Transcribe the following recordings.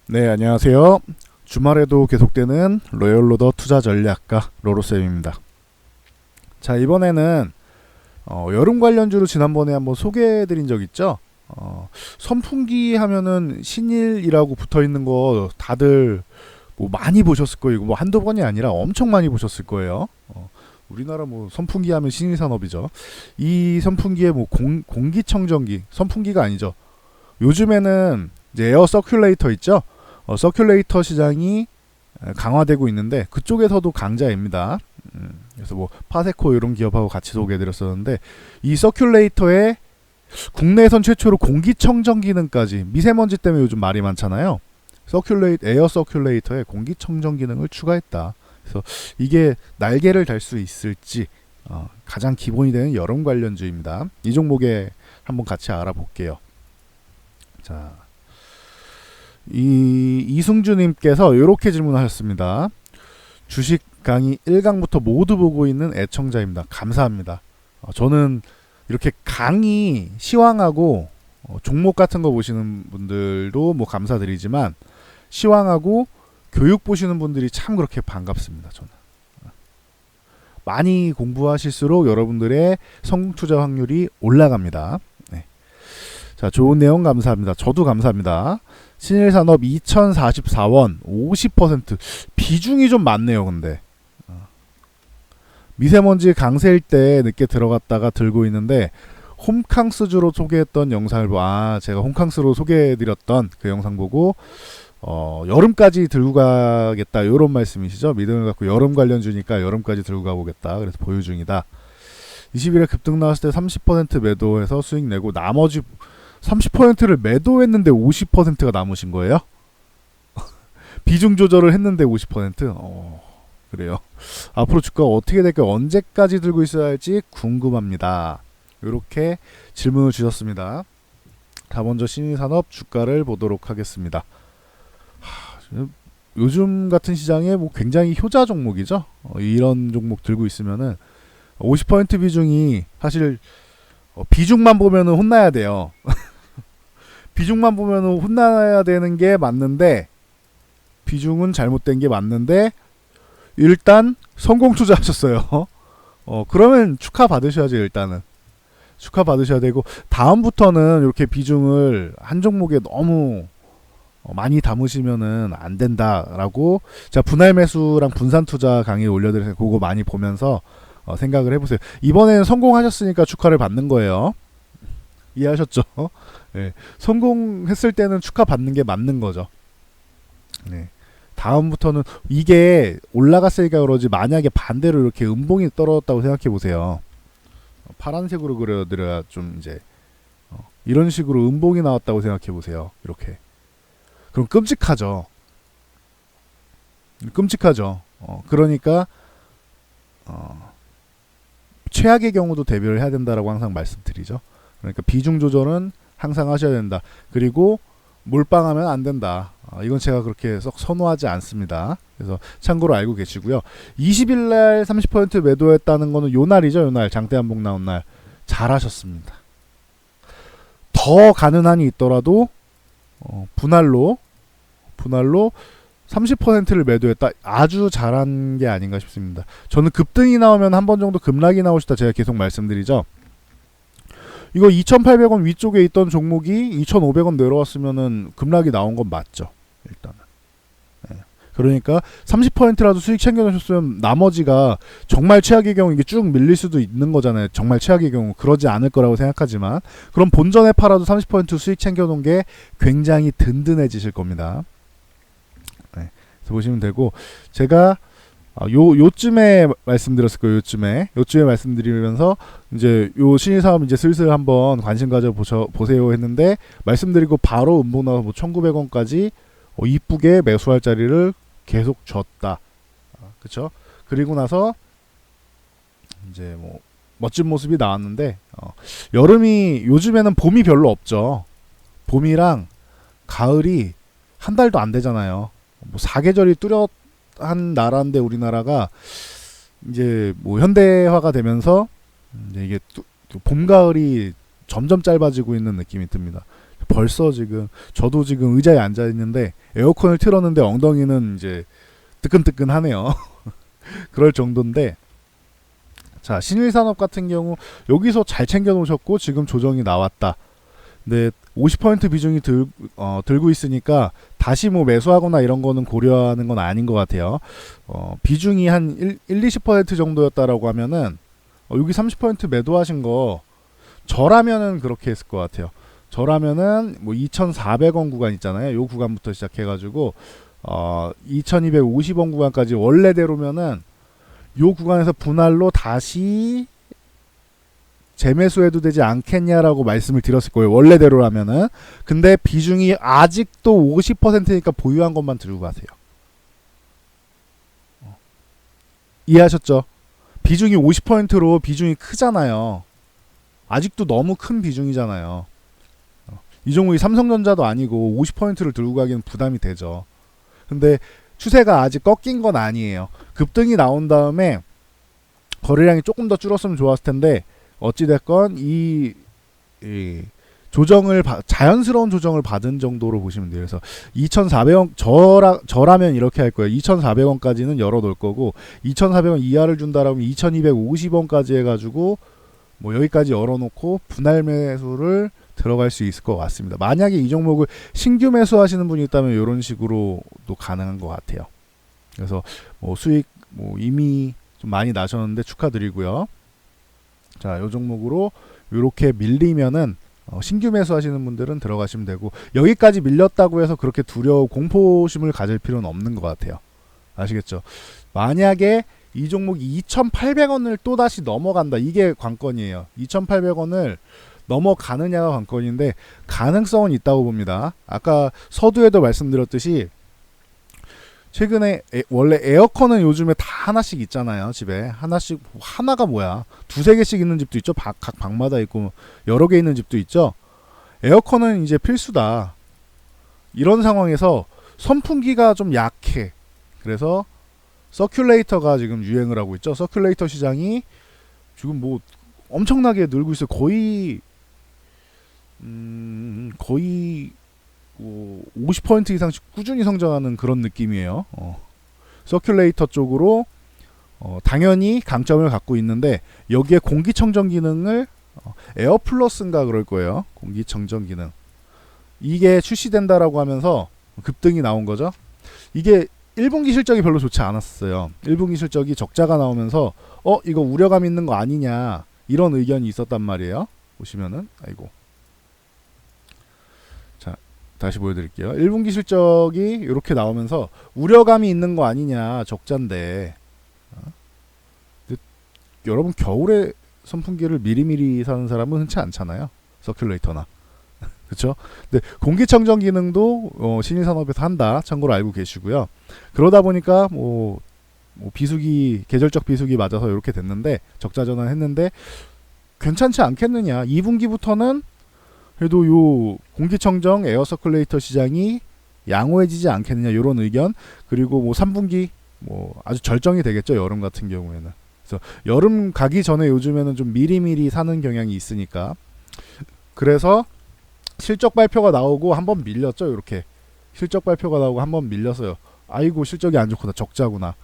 네, 안녕하세요. 주말에도 계속되는 로열로더 투자 전략가 로로쌤입니다. 자, 이번에는 여름 관련주로 지난번에 한번 소개해드린 적 있죠? 선풍기 하면은 신일이라고 붙어 있는 거 다들 뭐 많이 보셨을 거예요. 이거 뭐 한두 번이 아니라 엄청 많이 보셨을 거예요. 우리나라 뭐 선풍기 하면 신일산업이죠. 이 선풍기에 뭐 공기청정기, 선풍기가 아니죠. 요즘에는 이제 에어 서큘레이터 있죠? 서큘레이터 시장이 강화되고 있는데 그쪽에서도 강자입니다. 그래서 뭐 파세코 이런 기업하고 같이 소개해드렸었는데 이 서큘레이터에 국내에선 최초로 공기청정 기능까지, 미세먼지 때문에 요즘 말이 많잖아요. 에어 서큘레이터에 공기청정 기능을 추가했다. 그래서 이게 날개를 달 수 있을지 가장 기본이 되는 여름 관련주입니다. 이 종목에 한번 같이 알아볼게요. 자, 이승주님께서 이렇게 질문하셨습니다. 주식 강의 1강부터 모두 보고 있는 애청자입니다. 감사합니다. 저는 이렇게 강의 시황하고 종목 같은 거 보시는 분들도 뭐 감사드리지만 시황하고 교육 보시는 분들이 참 그렇게 반갑습니다. 저는 많이 공부하실수록 여러분들의 성공 투자 확률이 올라갑니다. 네. 자, 좋은 내용 감사합니다. 저도 감사합니다. 신일산업 2044원 50%. 비중이 좀 많네요. 근데 미세먼지 강세일 때 늦게 들어갔다가 들고 있는데 홈캉스주로 소개했던 영상을 제가 홈캉스로 소개해드렸던 그 영상 보고 여름까지 들고 가겠다 이런 말씀이시죠. 믿음을 갖고 여름 관련주니까 여름까지 들고 가보겠다. 그래서 보유 중이다. 20일에 급등 나왔을 때 30% 매도해서 수익 내고 나머지 30%를 매도했는데 50%가 남으신 거예요? 비중 조절을 했는데 50%? 그래요. 앞으로 주가가 어떻게 될까요? 언제까지 들고 있어야 할지 궁금합니다. 이렇게 질문을 주셨습니다. 자, 먼저 신일산업 주가를 보도록 하겠습니다. 요즘 같은 시장에 뭐 굉장히 효자 종목이죠. 이런 종목 들고 있으면은 50% 비중이 사실 비중만 보면은 혼나야 돼요. 비중만 보면은 혼나야 되는 게 맞는데 비중은 잘못된 게 맞는데 일단 성공 투자하셨어요. 그러면 축하 받으셔야죠. 일단은 축하 받으셔야 되고 다음부터는 이렇게 비중을 한 종목에 너무 많이 담으시면은 안 된다라고 제가 분할 매수랑 분산 투자 강의 올려드려서 그거 많이 보면서 생각을 해보세요. 이번에는 성공하셨으니까 축하를 받는 거예요. 이해하셨죠? 네. 성공했을 때는 축하 받는 게 맞는 거죠. 네. 다음부터는 이게 올라갔으니까 그러지 만약에 반대로 이렇게 음봉이 떨어졌다고 생각해 보세요. 파란색으로 그려드려야 좀 이제 이런 식으로 음봉이 나왔다고 생각해 보세요. 이렇게. 그럼 끔찍하죠. 끔찍하죠. 그러니까 최악의 경우도 대비를 해야 된다라고 항상 말씀드리죠. 그러니까 비중 조절은 항상 하셔야 된다. 그리고 몰빵하면 안 된다. 이건 제가 그렇게 썩 선호하지 않습니다. 그래서 참고로 알고 계시고요. 20일날 30% 매도했다는 거는 요 날이죠. 요 날 장대 한복 나온 날 잘하셨습니다. 더 가는 한이 있더라도 분할로 30%를 매도했다. 아주 잘한 게 아닌가 싶습니다. 저는 급등이 나오면 한 번 정도 급락이 나올 수 있다 제가 계속 말씀드리죠. 이거 2,800원 위쪽에 있던 종목이 2,500원 내려왔으면은 급락이 나온 건 맞죠. 일단은. 네. 그러니까 30%라도 수익 챙겨놓으셨으면 나머지가 정말 최악의 경우 이게 쭉 밀릴 수도 있는 거잖아요. 정말 최악의 경우 그러지 않을 거라고 생각하지만 그럼 본전에 팔아도 30% 수익 챙겨놓은 게 굉장히 든든해지실 겁니다. 네. 그래서 보시면 되고 제가 요쯤에 말씀드렸을 거예요. 요쯤에 말씀드리면서 이제 요 신일사업 이제 슬슬 한번 관심 가져 보세요 했는데 말씀드리고 바로 음봉 나와서 뭐 1,900원까지 이쁘게 매수할 자리를 계속 줬다. 그쵸? 그리고 나서 이제 뭐 멋진 모습이 나왔는데 여름이 요즘에는 봄이 별로 없죠. 봄이랑 가을이 한 달도 안 되잖아요. 뭐 사계절이 뚜렷한 나라인데 우리나라가 이제 뭐 현대화가 되면서 이제 이게 봄 가을이 점점 짧아지고 있는 느낌이 듭니다. 벌써 지금 저도 지금 의자에 앉아 있는데 에어컨을 틀었는데 엉덩이는 이제 뜨끈뜨끈하네요. 그럴 정도인데, 자, 신일산업 같은 경우 여기서 잘 챙겨 놓으셨고 지금 조정이 나왔다. 근데 50% 비중이 들고 있으니까 다시 뭐 매수하거나 이런 거는 고려하는 건 아닌 것 같아요. 비중이 한 20% 정도였다라고 하면은 여기 30% 매도하신 거 저라면은 그렇게 했을 것 같아요. 저라면은 뭐 2,400원 구간 있잖아요. 요 구간부터 시작해가지고 2,250원 구간까지 원래대로면은 요 구간에서 분할로 다시 재매수해도 되지 않겠냐라고 말씀을 드렸을 거예요. 원래대로라면은. 근데 비중이 아직도 50%니까 보유한 것만 들고 가세요. 이해하셨죠? 비중이 50%로 비중이 크잖아요. 아직도 너무 큰 비중이잖아요. 이 종목이 삼성전자도 아니고 50%를 들고 가기는 부담이 되죠. 근데 추세가 아직 꺾인 건 아니에요. 급등이 나온 다음에 거래량이 조금 더 줄었으면 좋았을 텐데 어찌됐건 이 조정을 자연스러운 조정을 받은 정도로 보시면 돼요. 그래서 2,400원 저라면 이렇게 할 거예요. 2,400원까지는 열어놓을 거고 2,400원 이하를 준다라면 2,250원까지 해가지고 뭐 여기까지 열어놓고 분할 매수를 들어갈 수 있을 것 같습니다. 만약에 이 종목을 신규 매수하시는 분이 있다면 이런 식으로도 가능한 것 같아요. 그래서 뭐 수익 뭐 이미 좀 많이 나셨는데 축하드리고요. 자, 이 종목으로 이렇게 밀리면은 신규 매수하시는 분들은 들어가시면 되고, 여기까지 밀렸다고 해서 그렇게 공포심을 가질 필요는 없는 것 같아요. 아시겠죠? 만약에 이 종목이 2,800원을 또다시 넘어간다. 이게 관건이에요. 2,800원을 넘어가느냐가 관건인데 가능성은 있다고 봅니다. 아까 서두에도 말씀드렸듯이 최근에 원래 에어컨은 요즘에 다 하나씩 있잖아요. 집에 하나씩, 하나가 뭐야, 두세 개씩 있는 집도 있죠. 각 방마다 있고 여러 개 있는 집도 있죠. 에어컨은 이제 필수다. 이런 상황에서 선풍기가 좀 약해. 그래서 서큘레이터가 지금 유행을 하고 있죠. 서큘레이터 시장이 지금 뭐 엄청나게 늘고 있어요. 거의 50% 이상씩 꾸준히 성장하는 그런 느낌이에요. 서큘레이터 쪽으로 당연히 강점을 갖고 있는데 여기에 공기청정 기능을 에어플러스인가 그럴 거예요. 공기청정 기능. 이게 출시된다라고 하면서 급등이 나온 거죠. 이게 1분기 실적이 별로 좋지 않았어요. 1분기 실적이 적자가 나오면서 이거 우려감 있는 거 아니냐 이런 의견이 있었단 말이에요. 보시면은 아이고. 자, 다시 보여드릴게요. 1분기 실적이 이렇게 나오면서 우려감이 있는 거 아니냐, 적자인데. 여러분 겨울에 선풍기를 미리미리 사는 사람은 흔치 않잖아요. 서큘레이터나. 그렇죠? 근데 공기청정 기능도 신일산업에서 한다. 참고로 알고 계시고요. 그러다 보니까 뭐 비수기, 계절적 비수기 맞아서 이렇게 됐는데 적자 전환했는데 괜찮지 않겠느냐. 2분기부터는 그래도 요 공기청정 에어 서큘레이터 시장이 양호해지지 않겠느냐 이런 의견. 그리고 뭐 3분기 뭐 아주 절정이 되겠죠. 여름 같은 경우에는. 그래서 여름 가기 전에 요즘에는 좀 미리미리 사는 경향이 있으니까. 그래서 실적 발표가 나오고 한번 밀렸죠. 이렇게 실적 발표가 나오고 한번 밀렸어요. 아이고 실적이 안 좋구나, 적자구나.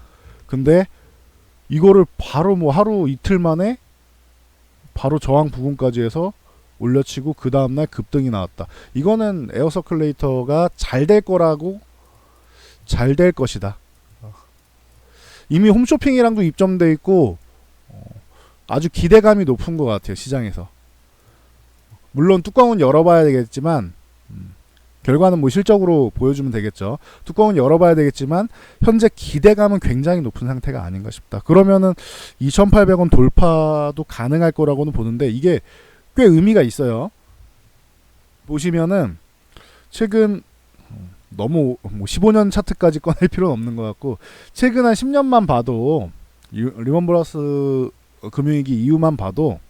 근데 이거를 바로 뭐 하루 이틀 만에 바로 저항 부근까지 해서 올려치고 그 다음날 급등이 나왔다. 이거는 에어 서큘레이터가 잘 될 거라고, 잘 될 것이다. 이미 홈쇼핑이랑도 입점돼 있고 아주 기대감이 높은 것 같아요. 시장에서. 물론 뚜껑은 열어봐야 되겠지만 결과는 뭐 실적으로 보여주면 되겠죠. 뚜껑은 열어봐야 되겠지만 현재 기대감은 굉장히 높은 상태가 아닌가 싶다. 그러면은 2,800원 돌파도 가능할 거라고는 보는데 이게 꽤 의미가 있어요. 보시면은 최근 너무 뭐 15년 차트까지 꺼낼 필요는 없는 것 같고 최근 한 10년만 봐도 리먼 브라더스 금융위기 이후만 봐도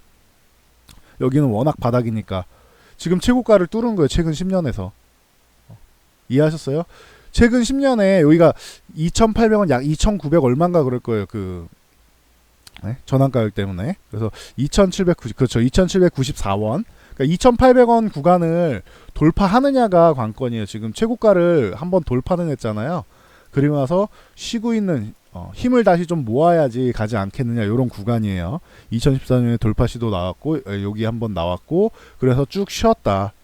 여기는 워낙 바닥이니까 지금 최고가를 뚫은 거예요. 최근 10년에서. 이해하셨어요? 최근 10년에 여기가 2,800원, 약 2,900 얼마인가 그럴 거예요. 전환가격 때문에. 그래서 2,790, 그렇죠. 2,794원. 그러니까 2,800원 구간을 돌파하느냐가 관건이에요. 지금 최고가를 한번 돌파는 했잖아요. 그리고 나서 쉬고 있는 힘을 다시 좀 모아야지 가지 않겠느냐 이런 구간이에요. 2014년에 돌파 시도 나왔고 여기 한번 나왔고 그래서 쭉 쉬었다.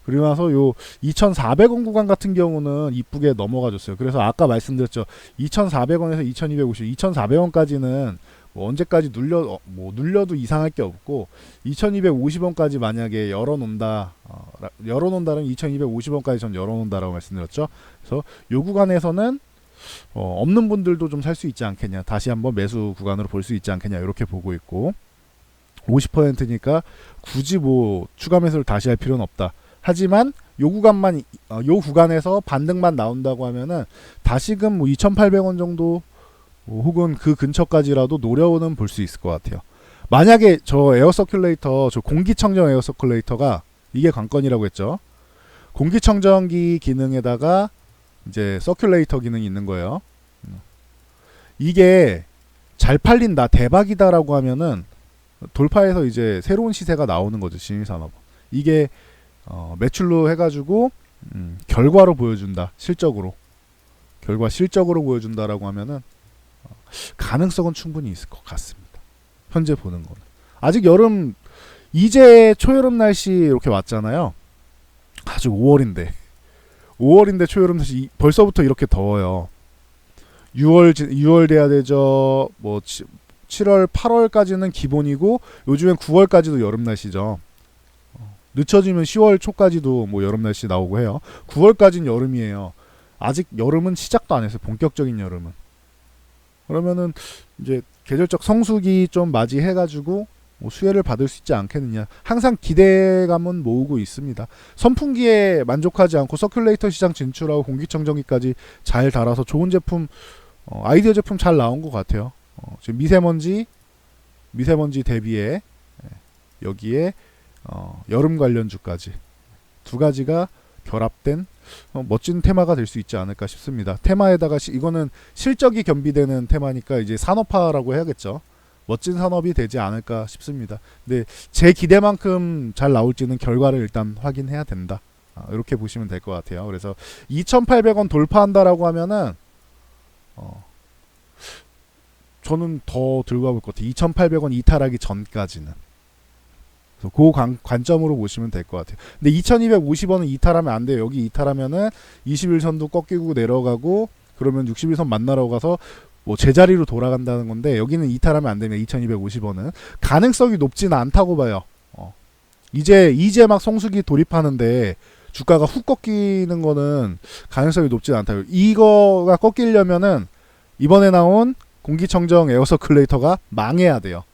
그리고 나서 요 2,400원 구간 같은 경우는 이쁘게 넘어가줬어요. 그래서 아까 말씀드렸죠. 2,400원에서 2,250, 2,400원까지는 뭐 언제까지 눌려도 이상할 게 없고 2,250원까지 만약에 열어놓는다면 2,250원까지 전 열어놓는다라고 말씀드렸죠. 그래서 요 구간에서는 없는 분들도 좀 살 수 있지 않겠냐, 다시 한번 매수 구간으로 볼 수 있지 않겠냐 이렇게 보고 있고 50%니까 굳이 뭐 추가 매수를 다시 할 필요는 없다. 하지만 요 구간에서 반등만 나온다고 하면은 다시금 뭐 2,800원 정도 혹은 그 근처까지라도 노려는 볼 수 있을 것 같아요. 만약에 저 에어 서큘레이터, 저 공기청정 에어 서큘레이터가 이게 관건이라고 했죠. 공기청정기 기능에다가 이제 서큘레이터 기능이 있는 거예요. 이게 잘 팔린다, 대박이다라고 하면은 돌파해서 이제 새로운 시세가 나오는 거죠. 신일산업은. 이게 매출로 해가지고 결과로 보여준다. 실적으로 보여준다라고 하면은 가능성은 충분히 있을 것 같습니다. 현재 보는 거는 아직 여름, 이제 초여름 날씨 이렇게 왔잖아요. 아직 5월인데 초여름 날씨 벌써부터 이렇게 더워요. 6월 돼야 되죠. 뭐 7월 8월까지는 기본이고 요즘엔 9월까지도 여름 날씨죠. 늦춰지면 10월 초까지도 뭐 여름 날씨 나오고 해요. 9월까지는 여름이에요. 아직 여름은 시작도 안 했어요. 본격적인 여름은. 그러면은 이제 계절적 성수기 좀 맞이해가지고 뭐 수혜를 받을 수 있지 않겠느냐. 항상 기대감은 모으고 있습니다. 선풍기에 만족하지 않고 서큘레이터 시장 진출하고 공기청정기까지 잘 달아서 좋은 제품, 아이디어 제품 잘 나온 것 같아요. 지금 미세먼지 대비에 여기에 여름 관련주까지 두 가지가 결합된 멋진 테마가 될 수 있지 않을까 싶습니다. 테마에다가 이거는 실적이 겸비되는 테마니까 이제 산업화라고 해야겠죠. 멋진 산업이 되지 않을까 싶습니다. 근데 제 기대만큼 잘 나올지는 결과를 일단 확인해야 된다. 이렇게 보시면 될 것 같아요. 그래서 2,800원 돌파한다라고 하면은 저는 더 들고 가볼 것 같아요. 2,800원 이탈하기 전까지는. 그래서 그 관점으로 보시면 될 것 같아요. 근데 2,250원은 이탈하면 안 돼요. 여기 이탈하면은 21선도 꺾이고 내려가고 그러면 61선 만나러 가서 뭐 제자리로 돌아간다는 건데 여기는 이탈하면 안 됩니다. 2,250원은 가능성이 높지는 않다고 봐요. 이제 막 성수기 돌입하는데 주가가 훅 꺾이는 거는 가능성이 높지는 않다고. 이거가 꺾이려면은 이번에 나온 공기청정 에어 서큘레이터가 망해야 돼요.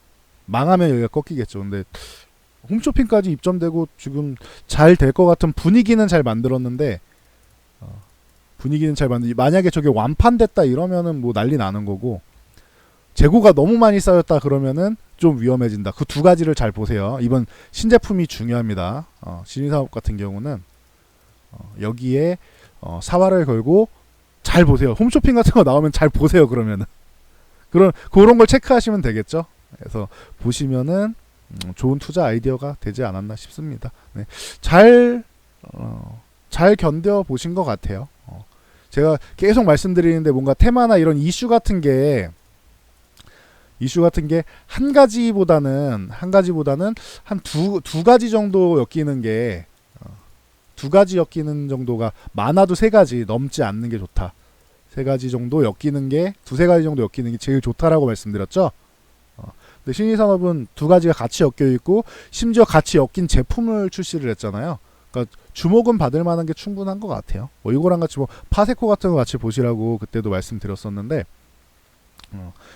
망하면 여기가 꺾이겠죠. 근데 홈쇼핑까지 입점되고 지금 잘 될 것 같은 분위기는 잘 만들었는데 만약에 저게 완판됐다 이러면은 뭐 난리 나는 거고 재고가 너무 많이 쌓였다 그러면은 좀 위험해진다. 그 두 가지를 잘 보세요. 이번 신제품이 중요합니다. 신일사업 같은 경우는 여기에 사활을 걸고 잘 보세요. 홈쇼핑 같은 거 나오면 잘 보세요. 그러면은 그런 걸 체크하시면 되겠죠. 그래서 보시면은 좋은 투자 아이디어가 되지 않았나 싶습니다. 네. 잘 견뎌 보신 것 같아요. 제가 계속 말씀드리는데 뭔가 테마나 이런 이슈 같은 게 한 가지보다는 한 두 가지 정도 엮이는 게 두 가지 엮이는 정도가 많아도 세 가지 넘지 않는 게 좋다. 세 가지 정도 엮이는 게 두세 가지 정도 엮이는 게 제일 좋다라고 말씀드렸죠. 근데 신일산업은 두 가지가 같이 엮여 있고 심지어 같이 엮인 제품을 출시를 했잖아요. 그러니까 주목은 받을 만한 게 충분한 것 같아요. 이거랑 같이 뭐 파세코 같은 거 같이 보시라고 그때도 말씀드렸었는데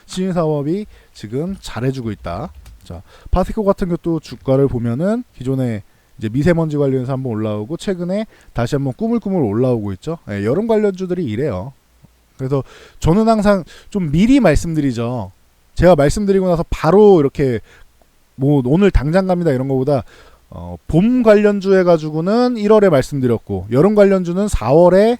신일사업이 지금 잘해주고 있다. 자, 파세코 같은 것도 주가를 보면은 기존에 이제 미세먼지 관련해서 한번 올라오고 최근에 다시 한번 꾸물꾸물 올라오고 있죠. 네, 여름 관련주들이 이래요. 그래서 저는 항상 좀 미리 말씀드리죠. 제가 말씀드리고 나서 바로 이렇게 뭐 오늘 당장 갑니다 이런 거보다 봄 관련주 해가지고는 1월에 말씀드렸고 여름 관련주는 4월에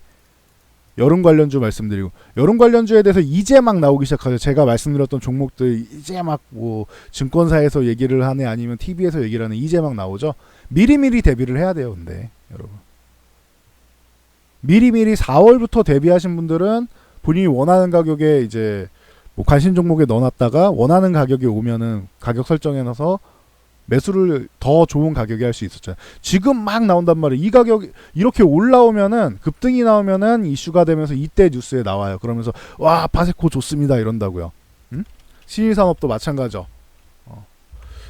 여름 관련주 말씀드리고 여름 관련주에 대해서 이제 막 나오기 시작하죠. 제가 말씀드렸던 종목들 이제 막 뭐 증권사에서 얘기를 하네 아니면 TV에서 얘기를 하네 이제 막 나오죠. 미리미리 대비를 해야 돼요. 근데 여러분 미리미리 4월부터 대비하신 분들은 본인이 원하는 가격에 이제 뭐 관심 종목에 넣어놨다가 원하는 가격이 오면은 가격 설정해놔서 매수를 더 좋은 가격에 할 수 있었죠. 지금 막 나온단 말이에요. 이 가격 이렇게 올라오면은 급등이 나오면은 이슈가 되면서 이때 뉴스에 나와요. 그러면서 와 바세코 좋습니다 이런다고요. 응? 신일산업도 마찬가지죠.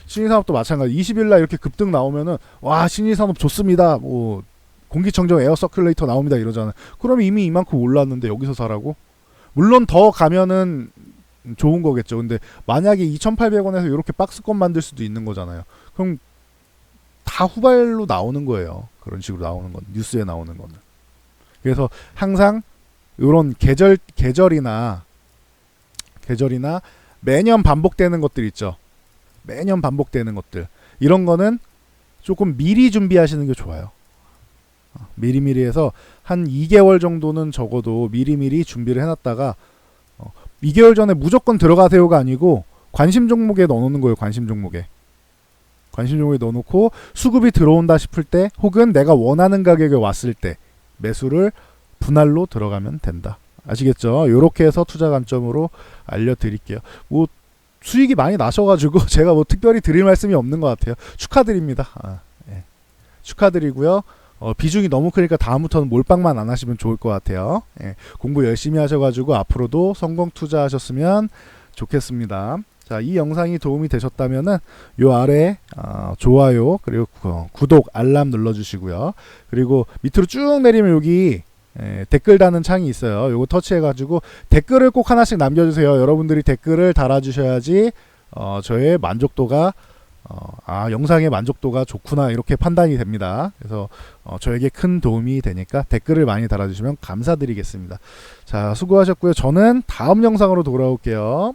신일산업도 마찬가지. 20일 날 이렇게 급등 나오면은 와 신일산업 좋습니다. 뭐 공기청정 에어 서큘레이터 나옵니다 이러잖아요. 그러면 이미 이만큼 올랐는데 여기서 사라고? 물론 더 가면은 좋은 거겠죠. 근데 만약에 2,800원에서 이렇게 박스권 만들 수도 있는 거잖아요. 그럼 다 후발로 나오는 거예요. 그런 식으로 나오는 건 뉴스에 나오는 거는. 그래서 항상 이런 계절이나 매년 반복되는 것들 있죠. 매년 반복되는 것들 이런 거는 조금 미리 준비하시는 게 좋아요. 미리미리 해서 한 2개월 정도는 적어도 미리미리 준비를 해놨다가 2개월 전에 무조건 들어가세요가 아니고 관심 종목에 넣어놓는 거예요. 관심 종목에 넣어놓고 수급이 들어온다 싶을 때 혹은 내가 원하는 가격에 왔을 때 매수를 분할로 들어가면 된다. 아시겠죠? 이렇게 해서 투자 관점으로 알려드릴게요. 뭐 수익이 많이 나셔가지고 제가 뭐 특별히 드릴 말씀이 없는 것 같아요. 축하드립니다. 예. 축하드리고요. 비중이 너무 크니까 다음부터는 몰빵만 안 하시면 좋을 것 같아요. 예, 공부 열심히 하셔가지고 앞으로도 성공 투자하셨으면 좋겠습니다. 자, 이 영상이 도움이 되셨다면은 요 아래 좋아요 그리고 구독 알람 눌러주시고요. 그리고 밑으로 쭉 내리면 여기 댓글 다는 창이 있어요. 요거 터치해가지고 댓글을 꼭 하나씩 남겨주세요. 여러분들이 댓글을 달아주셔야지 저의 만족도가 영상의 만족도가 좋구나 이렇게 판단이 됩니다. 그래서 저에게 큰 도움이 되니까 댓글을 많이 달아주시면 감사드리겠습니다. 자, 수고하셨고요. 저는 다음 영상으로 돌아올게요.